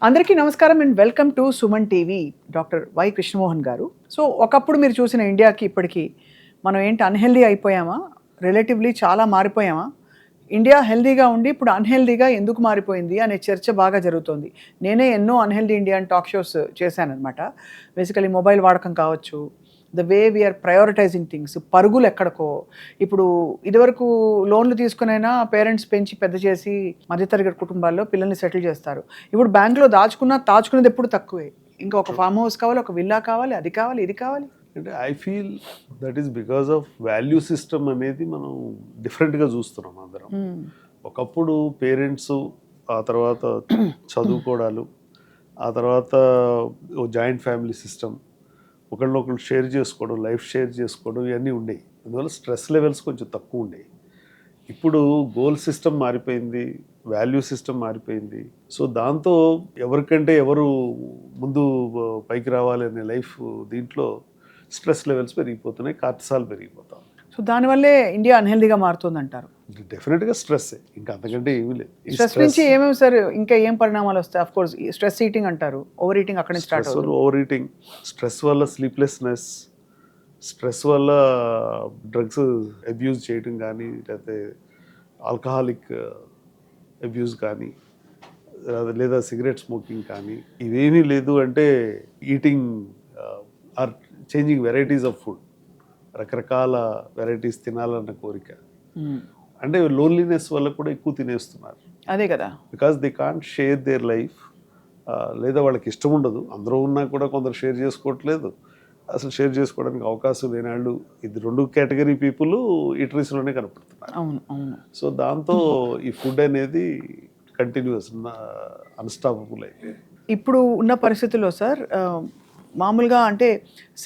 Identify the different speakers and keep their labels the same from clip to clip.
Speaker 1: అందరికీ నమస్కారం and welcome to Suman TV. Doctor why Krishnamohan గారు. సో ఒకప్పుడు మీరు చూసిన ఇండియాకి ఇప్పటికి మనం ఏంటి అన్‌హెల్తీ అయిపోయామా? రిలేటివ్‌లీ చాలా మారిపోయామా? ఇండియా హెల్తీగా ఉండి ఇప్పుడు అన్‌హెల్తీగా ఎందుకు మారిపోయింది అనే చర్చ బాగా జరుగుతోంది. నేనే ఎన్నో అన్‌హెల్తీ ఇండియన్ టాక్ షోస్ చేశాననమాట. బేసికల్లీ మొబైల్ వాడకం కావచ్చు, the way we're prioritising things, పరుగులు ఎక్కడికో. ఇప్పుడు ఇదివరకు లోన్లు తీసుకునైనా పేరెంట్స్ పెంచి పెద్ద చేసి మధ్యతరగతి కుటుంబాల్లో పిల్లల్ని సెటిల్ చేస్తారు. ఇప్పుడు బ్యాంక్‌లో దాచుకున్నది ఎప్పుడు తక్కువే. ఇంకా ఒక ఫార్మ్ హౌస్ కావాలి, ఒక విల్లా కావాలి, అది కావాలి, ఇది కావాలి.
Speaker 2: అంటే I feel that is because of value system అనేది మనం డిఫరెంట్గా చూస్తున్నాం అందరం. ఒకప్పుడు పేరెంట్స్, ఆ తర్వాత చదువుకోవడాలు, ఆ తర్వాత జాయింట్ ఫ్యామిలీ సిస్టమ్, ఒకళ్ళొకళ్ళు షేర్ చేసుకోవడం, లైఫ్ షేర్ చేసుకోవడం, ఇవన్నీ ఉండేవి. అందువల్ల స్ట్రెస్ లెవెల్స్ కొంచెం తక్కువ ఉండేవి. ఇప్పుడు గోల్ సిస్టమ్ మారిపోయింది, వాల్యూ సిస్టమ్ మారిపోయింది. సో దాంతో ఎవరికంటే ఎవరు ముందు పైకి రావాలి అనే లైఫ్ దీంట్లో స్ట్రెస్ లెవెల్స్ పెరిగిపోతున్నాయి, కార్టిసాల్ పెరిగిపోతాం.
Speaker 1: సో దానివల్లే ఇండియా అన్‌హెల్తీగా మారుతుందంటారు.
Speaker 2: డెఫినెట్గా స్ట్రెస్, ఇంకా అంతకంటే ఏమీ లేదు. ఈ
Speaker 1: స్ట్రెస్ నుంచి ఏమేమి సార్ ఇంకా ఏం పరిణామాలు వస్తాయి? ఆఫ్ కోర్స్ ఈ స్ట్రెస్ ఈటింగ్ అంటారు. ఓవర్ ఈటింగ్ అక్కడి నుంచి స్టార్ట్
Speaker 2: స్ట్రెస్ వల్ల
Speaker 1: అవుతుంది.
Speaker 2: ఓవర్ ఈటింగ్, స్ట్రెస్ వల్ల స్లీప్లెస్నెస్, స్ట్రెస్ వల్ల డ్రగ్స్ అబ్యూజ్ చేయడం కానీ, లేకపోతే ఆల్కహాలిక్ అబ్యూజ్ కానీ, లేదా సిగరెట్ స్మోకింగ్ కానీ, ఇవేమీ లేదు అంటే eating are changing varieties of food, రకరకాల వెరైటీస్ తినాలన్న కోరిక. అంటే లోన్లీనెస్ వల్ల కూడా ఎక్కువ తినేస్తున్నారు.
Speaker 1: అదే కదా.
Speaker 2: Because they can't share their life. లేదా వాళ్ళకి ఇష్టం ఉండదు. అందరూ ఉన్నా కూడా కొందరు షేర్ చేసుకోవట్లేదు. అసలు షేర్ చేసుకోవడానికి అవకాశం లేనాళ్ళు ఇది 2 కేటగిరీ పీపుల్ ఈటరీస్లోనే కనపడుతున్నారు.
Speaker 1: అవును, అవును.
Speaker 2: సో దాంతో ఈ ఫుడ్ అనేది కంటిన్యూస్ అన్స్టాపబుల్ అయిపోయింది.
Speaker 1: ఇప్పుడు ఉన్న పరిస్థితుల్లో సార్ మామూలుగా అంటే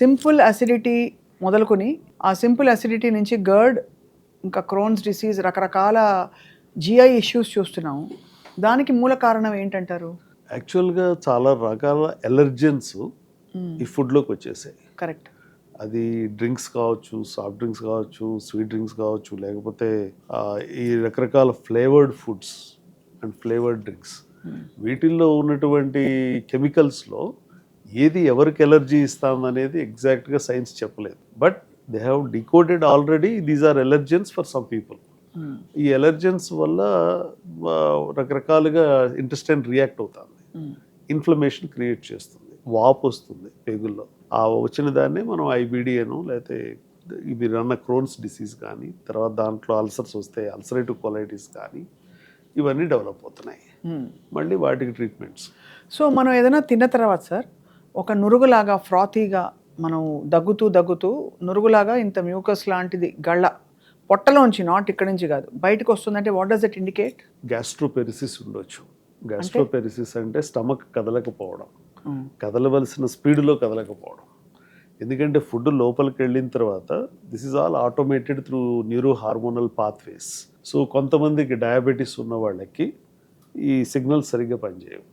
Speaker 1: సింపుల్ అసిడిటీ మొదలుకొని ఆ సింపుల్ అసిడిటీ నుంచి గర్డ్, ఇంకా క్రోన్స్ డిసీజ్, రకరకాల జిఐ ఇష్యూస్ చూస్తున్నాము. దానికి మూల కారణం ఏంటంటారు?
Speaker 2: యాక్చువల్గా చాలా రకాల ఎలర్జెన్స్ ఈ ఫుడ్లోకి వచ్చేసాయి.
Speaker 1: కరెక్ట్.
Speaker 2: అది డ్రింక్స్ కావచ్చు, సాఫ్ట్ డ్రింక్స్ కావచ్చు, స్వీట్ డ్రింక్స్ కావచ్చు, లేకపోతే ఈ రకరకాల flavoured foods and flavoured drinks, వీటిల్లో ఉన్నటువంటి కెమికల్స్లో ఏది ఎవరికి ఎలర్జీ ఇస్తుందనేది ఎగ్జాక్ట్గా సైన్స్ చెప్పలేదు. But they have decoded already these are allergens for some people. ఈ ఎలర్జెన్స్ వల్ల రకరకాలుగా ఇంటెస్టైన్ రియాక్ట్ అవుతుంది, ఇన్ఫ్లమేషన్ క్రియేట్ చేస్తుంది, వాపు వస్తుంది పేగుల్లో. ఆ వచ్చిన దాన్ని మనం ఐబిడి అను, లేకపోతే ఇవి రన్న క్రోన్స్ డిసీజ్ కానీ, తర్వాత దాంట్లో అల్సర్స్ వస్తాయి, అల్సరేటివ్ కొలైటిస్ కానీ, ఇవన్నీ డెవలప్ అవుతున్నాయి. మళ్ళీ వాటికి ట్రీట్మెంట్స్.
Speaker 1: సో మనం ఏదైనా తిన్న తర్వాత సార్ ఒక నురుగులాగా ఫ్రాతీగా మనం దగ్గుతూ నురుగులాగా ఇంత మ్యూకస్ లాంటిది గళ్ళ పొట్టలోంచి, నాట్ ఇక్కడి నుంచి కాదు, బయటకు వస్తుందంటే what does it indicate?
Speaker 2: Gastroparesis ఉండొచ్చు. గ్యాస్ట్రోపెరిసిస్ అంటే స్టమక్ కదలకపోవడం, కదలవలసిన స్పీడ్లో కదలకపోవడం. ఎందుకంటే ఫుడ్ లోపలికి వెళ్ళిన తర్వాత this is all automated through neuro hormonal pathways. So కొంతమందికి డయాబెటీస్ ఉన్న వాళ్ళకి ఈ సిగ్నల్స్ సరిగ్గా పనిచేయవు.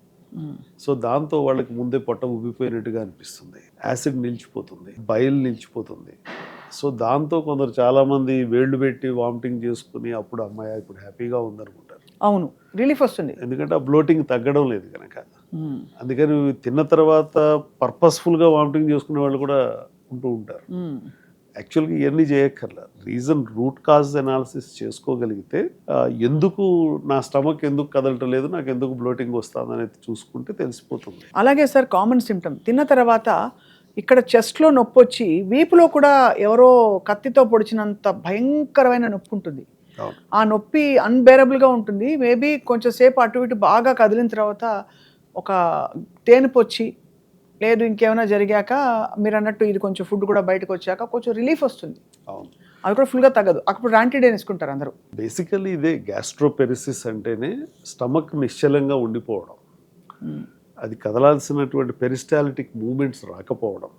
Speaker 2: సో దాంతో వాళ్ళకి ముందే పొట్ట ఉబ్బిపోయినట్టుగా అనిపిస్తుంది, యాసిడ్ నిలిచిపోతుంది, బైల్ నిలిచిపోతుంది. సో దాంతో కొందరు చాలామంది వేళ్ళు పెట్టి వామిటింగ్ చేసుకుని అప్పుడు అమ్మాయి ఇప్పుడు హ్యాపీగా ఉందనుకుంటారు.
Speaker 1: అవును, రిలీఫ్ వస్తుంది.
Speaker 2: ఎందుకంటే ఆ బ్లోటింగ్ తగ్గడం లేదు కనుక. అందుకని తిన్న తర్వాత పర్పస్ఫుల్గా వామిటింగ్ చేసుకునే వాళ్ళు కూడా ఉంటూ ఉంటారు. యాక్చువల్గా ఇవన్నీ చేయక్కర్లా. రీజన్, రూట్ కాజ్ అనాలిసిస్ చేసుకోగలిగితే ఎందుకు నా స్టమక్ ఎందుకు కదలటం లేదు, నాకు ఎందుకు బ్లోటింగ్ వస్తుంది అనేది చూసుకుంటే తెలిసిపోతుంది.
Speaker 1: అలాగే సార్ కామన్ సిమ్టమ్ తిన్న తర్వాత ఇక్కడ చెస్ట్లో నొప్పి వచ్చి వీపులో కూడా ఎవరో కత్తితో పొడిచినంత భయంకరమైన నొప్పి ఉంటుంది. ఆ నొప్పి అన్బేరబుల్గా ఉంటుంది. మేబీ కొంచెం సేపు అటు ఇటు బాగా కదిలిన తర్వాత ఒక తేనెపు వచ్చి, లేదు ఇంకేమైనా జరిగాక మీరు అన్నట్టు ఇది కొంచెం ఫుడ్ కూడా బయటకు వచ్చాక కొంచెం రిలీఫ్ వస్తుంది.
Speaker 2: అవును,
Speaker 1: అది కూడా ఫుల్గా తగ్గదు. అప్పుడు యాంటీడైన్ వేసుకుంటారు అందరూ.
Speaker 2: బేసికల్లీ ఇదే గ్యాస్ట్రోపెరిసిస్ అంటేనే స్టమక్ నిశ్చలంగా ఉండిపోవడం, అది కదలాల్సినటువంటి పెరిస్టాలిటిక్ మూమెంట్స్ రాకపోవడం.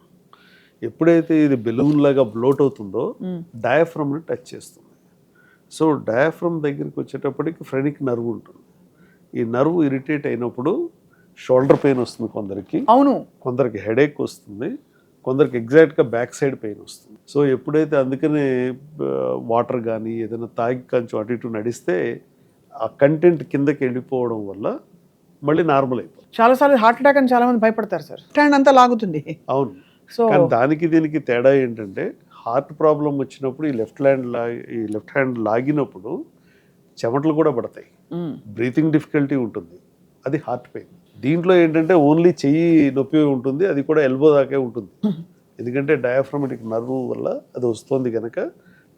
Speaker 2: ఎప్పుడైతే ఇది బెలూన్ లాగా బ్లోట్ అవుతుందో డయాఫ్రమ్ని టచ్ చేస్తుంది. సో డయాఫ్రమ్ దగ్గరికి వచ్చేటప్పటికి ఫ్రెనిక్ నర్వ్ ఉంటుంది. ఈ నర్వ్ ఇరిటేట్ అయినప్పుడు షోల్డర్ పెయిన్ వస్తుంది కొందరికి,
Speaker 1: అవును,
Speaker 2: కొందరికి హెడేక్ వస్తుంది, కొందరికి ఎగ్జాక్ట్గా బ్యాక్ సైడ్ పెయిన్ వస్తుంది. సో ఎప్పుడైతే అందుకనే వాటర్ కానీ ఏదైనా తాగి కొంచెం అటు ఇటు నడిస్తే ఆ కంటెంట్ కిందకి వెళ్ళిపోవడం వల్ల మళ్ళీ నార్మల్ అయిపోతుంది.
Speaker 1: చాలాసార్లు హార్ట్ అటాక్ అని చాలా మంది భయపడతారు సార్. హ్యాండ్ అంతా లాగుతుంది.
Speaker 2: అవును.
Speaker 1: సో
Speaker 2: కానీ దానికి దీనికి తేడా ఏంటంటే హార్ట్ ప్రాబ్లం వచ్చినప్పుడు ఈ లెఫ్ట్ హ్యాండ్ లాగినప్పుడు చెమటలు కూడా పడతాయి, బ్రీతింగ్ డిఫికల్టీ ఉంటుంది, అది హార్ట్ పెయిన్. దీంట్లో ఏంటంటే ఓన్లీ చెయ్యి నొప్పి ఉంటుంది, అది కూడా ఎల్బో దాకే ఉంటుంది, ఎందుకంటే డయాఫ్రమాటిక్ నర్వ్ వల్ల అది వస్తుంది కనుక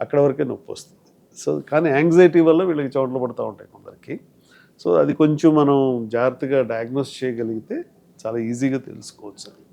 Speaker 2: అక్కడ వరకే నొప్పి వస్తుంది. సో కానీ యాంగ్జైటీ వల్ల వీళ్ళకి చెమటలు పడుతూ ఉంటాయి కొందరికి. సో అది కొంచెం మనం జాగ్రత్తగా డయాగ్నోస్ చేయగలిగితే చాలా ఈజీగా తెలుసుకోవచ్చు అది.